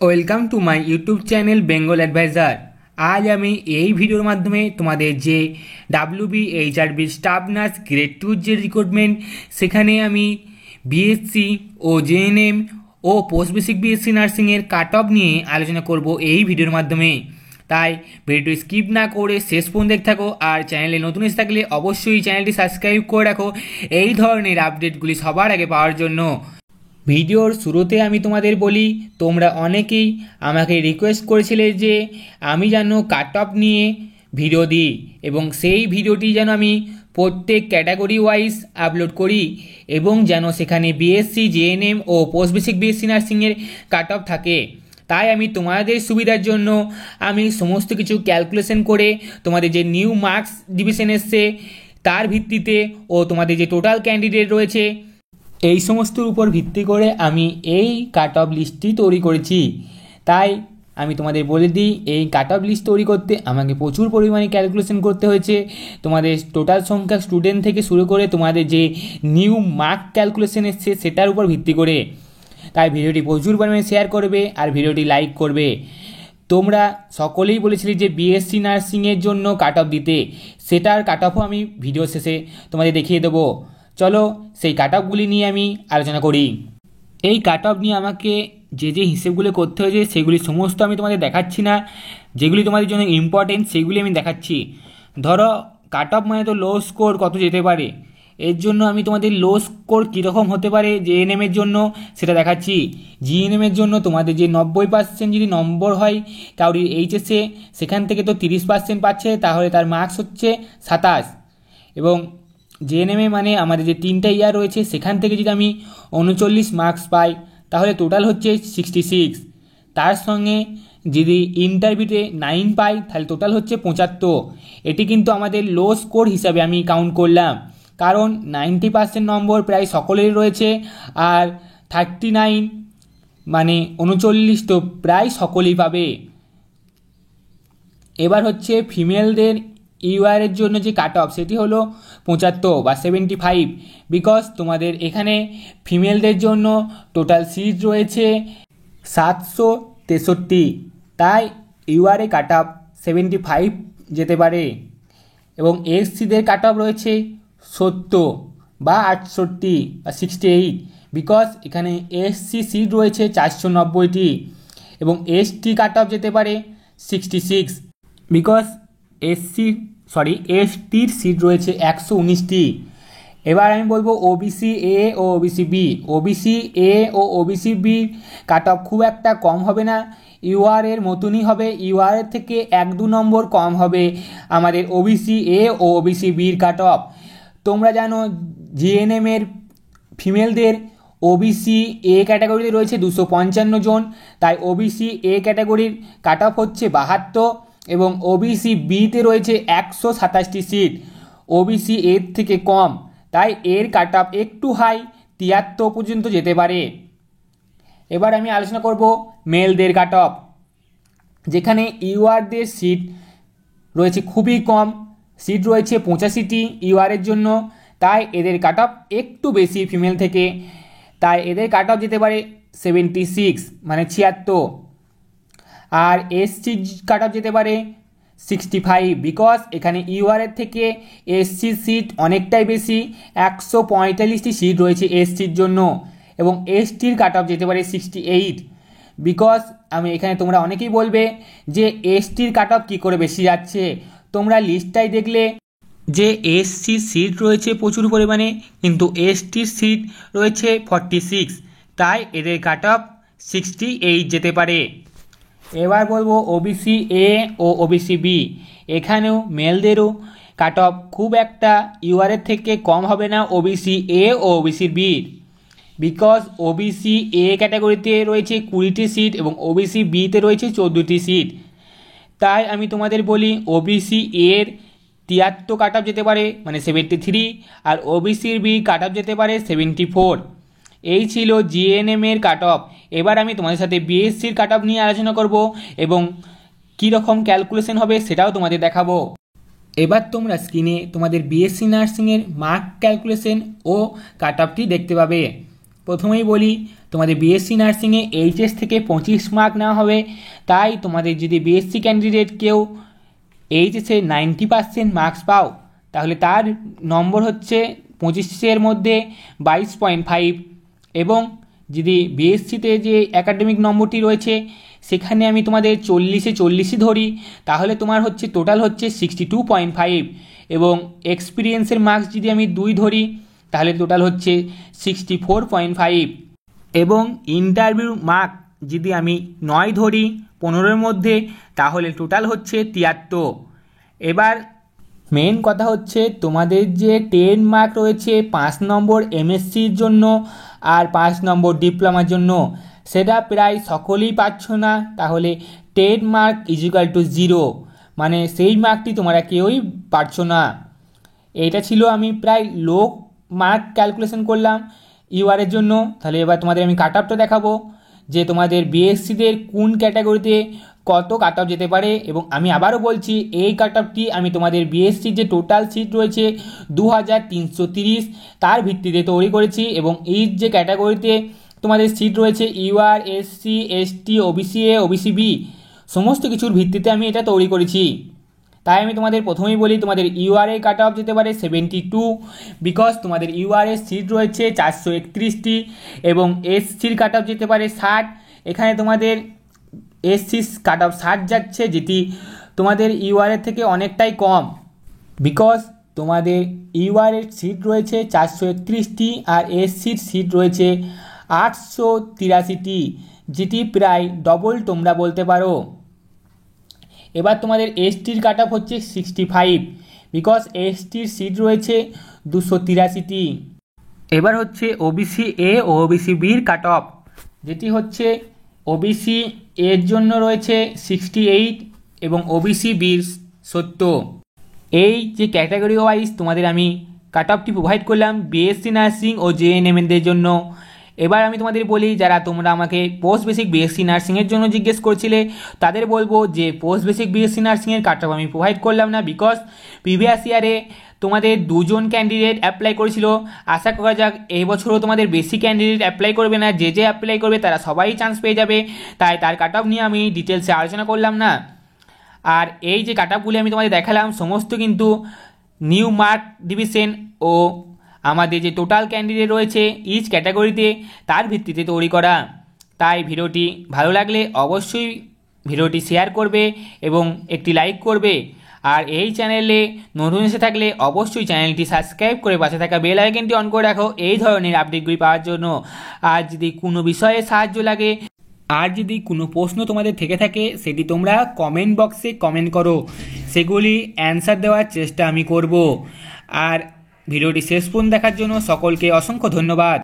Welcome to my YouTube channel Bengal advisor. আজ আমি এই ভিডিওর মাধ্যমে তোমাদের যে WBHRB স্টাফ নার্স গ্রেড 2 যে রিক্রুটমেন্ট, সেখানে আমি বিএসসি ও জেএনএম ও পোস্ট বেসিক বিএসসি নার্সিংয়ের কাট অফ নিয়ে আলোচনা করব এই ভিডিওর মাধ্যমে। তাই ভিডিওটি স্কিপ না করে শেষ পর্যন্ত দেখতে থাকো। আর চ্যানেলে নতুন এসে থাকলে অবশ্যই চ্যানেলটি সাবস্ক্রাইব করে রাখো এই ধরনের আপডেটগুলি সবার আগে পাওয়ার জন্য। ভিডিওর শুরুতে আমি তোমাদের বলি, তোমরা অনেকেই আমাকে রিকোয়েস্ট করেছিলে যে আমি যেন কাট অফ নিয়ে ভিডিও দিই এবং সেই ভিডিওটি যেন আমি প্রত্যেক ক্যাটাগরি ওয়াইজ আপলোড করি এবং যেন সেখানে বিএসসি জেএনএম ও পোস্ট বেসিক বিএসসি নার্সিংয়ের কাট অফ থাকে। তাই আমি তোমাদের সুবিধার জন্য আমি সমস্ত কিছু ক্যালকুলেশন করে তোমাদের যে নিউ মার্কস ডিভিশন এসছে তার ভিত্তিতে ও তোমাদের যে টোটাল ক্যান্ডিডেট রয়েছে এই সমস্তর উপর ভিত্তি করে আমি এই কাট অফ লিস্টটি তৈরি করেছি। তাই আমি তোমাদের বলে দিই, এই কাট অফ লিস্ট তৈরি করতে আমাকে প্রচুর পরিমাণে ক্যালকুলেশন করতে হয়েছে। তোমাদের টোটাল সংখ্যা স্টুডেন্ট থেকে শুরু করে তোমাদের যে নিউ মার্ক ক্যালকুলেশন এসছে সেটার উপর ভিত্তি করে। তাই ভিডিওটি প্রচুর পরিমাণে শেয়ার করবে আর ভিডিওটি লাইক করবে। তোমরা সকলেই বলেছিলে যে বিএসসি নার্সিংয়ের জন্য কাট অফ দিতে, সেটার কাট অফও আমি ভিডিও শেষে তোমাদের দেখিয়ে দেবো। চলো সেই কাট অফগুলি নিয়ে আমি আলোচনা করি। এই কাট অফ নিয়ে আমাকে যে যে হিসেবগুলো করতে হয়েছে সেগুলি সমস্ত আমি তোমাদের দেখাচ্ছি না, যেগুলি তোমাদের জন্য ইম্পর্টেন্ট সেগুলি আমি দেখাচ্ছি। ধরো কাট অফ মানে তো লো স্কোর কত যেতে পারে, এর জন্য আমি তোমাদের লো স্কোর কীরকম হতে পারে জেএনএমের জন্য সেটা দেখাচ্ছি। জিএনএমের জন্য তোমাদের যে 90% যদি নম্বর হয় কাউরি এইচএসে, সেখান থেকে তো 30% পাচ্ছে, তাহলে তার মার্কস হচ্ছে 27। এবং জেএনএমে মানে আমাদের যে 3টা ইয়ার রয়েছে সেখান থেকে যদি আমি 39 মার্কস পাই তাহলে টোটাল হচ্ছে 66। তার সঙ্গে যদি ইন্টারভিউতে 9 পাই তাহলে টোটাল হচ্ছে 75। এটি কিন্তু আমাদের লো স্কোর হিসাবে আমি কাউন্ট করলাম, কারণ 90% নম্বর প্রায় সকলেরই রয়েছে আর 39 মানে 39 তো প্রায় সকলেই পাবে। এবার হচ্ছে ফিমেলদের ইউআরের জন্য যে কাট অফ সেটি হলো 75 বা 75, বিকজ তোমাদের এখানে ফিমেলদের জন্য টোটাল সিট রয়েছে 763, তাই ইউআরএ কাট অফ 75 যেতে পারে। এবং এসসিদের কাট অফ রয়েছে 70 বা 68 বা 68, বিকজ এখানে এসসি সিট রয়েছে 490টি। এবং এসটি কাট অফ যেতে পারে 66, বিকজ এসটির সিট রয়েছে 119টি। এবার আমি বলবো ওবিসি এ ও ওবিসি বি। ওবিসি এ ও ওবিসি বি কাট অফ খুব একটা কম হবে না, ইউআরের মতনই হবে। ইউআরের থেকে 1-2 নম্বর কম হবে আমাদের ওবিসি এ ও ওবিসি বির কাট অফ। তোমরা জানো জিএনএমের ফিমেলদের ওবিসি এ ক্যাটাগরিতে রয়েছে 255 জন, তাই ওবিসি এ ক্যাটাগরির কাট অফ হচ্ছে 72 এবং ওবিসি বিতে রয়েছে 127টি সিট। ওবিসি এর থেকে কম, তাই এর কাট অফ একটু হাই, 73 পর্যন্ত যেতে পারে। এবার আমি আলোচনা করব মেলদের কাট অফ, যেখানে ইউআরদের সিট রয়েছে খুবই কম, সিট রয়েছে 85টি ইউআরের জন্য, তাই এদের কাট অফ একটু বেশি ফিমেল থেকে, তাই এদের কাট অফ যেতে পারে 76 মানে 76। আর এসসি কাট অফ যেতে পারে 65, বিকজ এখানে ইউআরের থেকে এসসি সিট অনেকটাই বেশি, 145টি সিট রয়েছে এসসির জন্য। এবং এসটির কাট অফ যেতে পারে 68, বিকজ আমি এখানে তোমরা অনেকেই বলবে যে এসটির কাট অফ কী করে বেশি যাচ্ছে। তোমরা লিস্টটাই দেখলে যে এসসি সিট রয়েছে প্রচুর পরিমাণে, কিন্তু এসটির সিট রয়েছে 46, তাই এদের কাট অফ 68 যেতে পারে। এবার বলবো ওবিসি এ ও ওবিসি বি। এখানেও মেলদেরও কাট অফ খুব একটা ইউআরের থেকে কম হবে না ওবিসি এ ও ওবিসি বির, বিকজ ওবিসি এ ক্যাটাগরিতে রয়েছে 20টি সিট এবং ওবিসি বিতে রয়েছে 14টি সিট। তাই আমি তোমাদের বলি ওবিসি এর 73 কাট অফ যেতে পারে মানে 73, আর ওবিসির বি কাট অফ যেতে পারে 74। এই ছিল জিএনএমের কাট অফ। এবার আমি তোমাদের সাথে বিএসসির কাট অফ নিয়ে আলোচনা করব এবং কী রকম ক্যালকুলেশন হবে সেটাও তোমাদের দেখাবো। এবার তোমরা স্ক্রিনে তোমাদের বিএসসি নার্সিংয়ের মার্ক ক্যালকুলেশন ও কাট অফটি দেখতে পাবে। প্রথমেই বলি, তোমাদের বিএসসি নার্সিংয়ে এইচএস থেকে 25 মার্ক নেওয়া হবে। তাই তোমাদের যদি বিএসসি ক্যান্ডিডেট কেউ এইচএসে 90% মার্কস পাও, তাহলে তার নম্বর হচ্ছে 25-এর মধ্যে 22.5। এবং যদি বিএসসিতে যে একাডেমিক নম্বরটি রয়েছে সেখানে আমি তোমাদের 40-এ 40 ধরি, তাহলে তোমার হচ্ছে টোটাল হচ্ছে 62.5। এবং এক্সপিরিয়েন্সের মার্কস যদি আমি 2 ধরি, তাহলে টোটাল হচ্ছে 64.5। এবং ইন্টারভিউ মার্ক যদি আমি 9 ধরি 15-এর মধ্যে, তাহলে টোটাল হচ্ছে 73। এবার মেন কথা হচ্ছে, তোমাদের যে 10 মার্ক রয়েছে 5 নম্বর এমএসসির জন্য আর 5 নম্বর ডিপ্লোমার জন্য, সেটা প্রায় সকলেই পাচ্ছ না। তাহলে 10 মার্ক ইজিক্যাল টু 0, মানে সেই মার্কটি তোমরা কেউই পারছো না। এইটা ছিল আমি প্রায় লো মার্ক ক্যালকুলেশন করলাম ইউআরের জন্য। তাহলে এবার তোমাদের আমি কাট অফটা দেখাবো যে তোমাদের বিএসসিদের কোন ক্যাটাগরিতে কত কাট অফ যেতে পারে। এবং আমি আবারও বলছি, এই কাট অফটি আমি তোমাদের বিএসসির যে টোটাল সিট রয়েছে 2330, তার ভিত্তিতে তৈরি করেছি। এবং এই যে ক্যাটাগরিতে তোমাদের সিট রয়েছে UR, SC, ST, OBC A, OBC B, সমস্ত কিছুর ভিত্তিতে আমি এটা তৈরি করেছি। তাই আমি তোমাদের প্রথমেই বলি, তোমাদের ইউআরএ কাট অফ যেতে পারে 72, বিকজ তোমাদের ইউআরএ সিট রয়েছে 431টি। এবং এসসির কাট অফ যেতে পারে 60। এখানে তোমাদের এসসি কাট অফ 60 যাচ্ছে, যেটি তোমাদের ইউআরএ থেকে অনেকটাই কম, বিকজ তোমাদের ইউআরএর সিট রয়েছে 431টি আর এসসির সিট রয়েছে 883টি, যেটি প্রায় ডবল তোমরা বলতে পারো। এবার তোমাদের এসটির কাট অফ হচ্ছে 65, বিকজ এসটির সিট রয়েছে 283টি। এবার হচ্ছে ওবিসি এ ও ওবিসি বির কাট অফ, যেটি হচ্ছে ওবিসি এর জন্য রয়েছে 68 এবং ওবিসি বির 70। এই যে ক্যাটাগরি ওয়াইজ তোমাদের আমি কাট অফটি প্রোভাইড করলাম বিএসসি নার্সিং ও জেএনএমদের জন্য। এবার আমি তোমাদের বলি, যারা তোমরা আমাকে পোস্ট বেসিক বিএসসি নার্সিংয়ের জন্য জিজ্ঞেস করছিলে, তাদের বলবো যে পোস্ট বেসিক বিএসসি নার্সিংয়ের কাট অফ আমি প্রোভাইড করলাম না, বিকজ প্রিভিয়াস ইয়ারে তোমাদের 2 জন ক্যান্ডিডেট অ্যাপ্লাই করেছিল। আশা করা যাক এই বছরও তোমাদের বেশি ক্যান্ডিডেট অ্যাপ্লাই করবে না, যে যে অ্যাপ্লাই করবে তারা সবাই চান্স পেয়ে যাবে। তাই তার কাট অফ নিয়ে আমি ডিটেলসে আলোচনা করলাম না। আর এই যে কাট অফগুলি আমি তোমাদের দেখালাম, সমস্ত কিন্তু নিউ মার্ক ডিভিশন ও আমাদের যে টোটাল ক্যান্ডিডেট রয়েছে ইচ ক্যাটাগরিতে, তার ভিত্তিতে তৈরি করা। তাই ভিডিওটি ভালো লাগলে অবশ্যই ভিডিওটি শেয়ার করবে এবং একটি লাইক করবে। আর এই চ্যানেলে নতুন এসে থাকলে অবশ্যই চ্যানেলটি সাবস্ক্রাইব করে পাশে থাকা বেল আইকনটি অন করে রাখো এই ধরনের আপডেটগুলি পাওয়ার জন্য। আর যদি কোনো বিষয়ে সাহায্য লাগে, আর যদি কোনো প্রশ্ন তোমাদের থেকে থাকে, সেটি তোমরা কমেন্ট বক্সে কমেন্ট করো, সেগুলি অ্যান্সার দেওয়ার চেষ্টা আমি করব। আর ভিডিওটি শেষ পর্যন্ত দেখার জন্য সকলকে অসংখ্য ধন্যবাদ।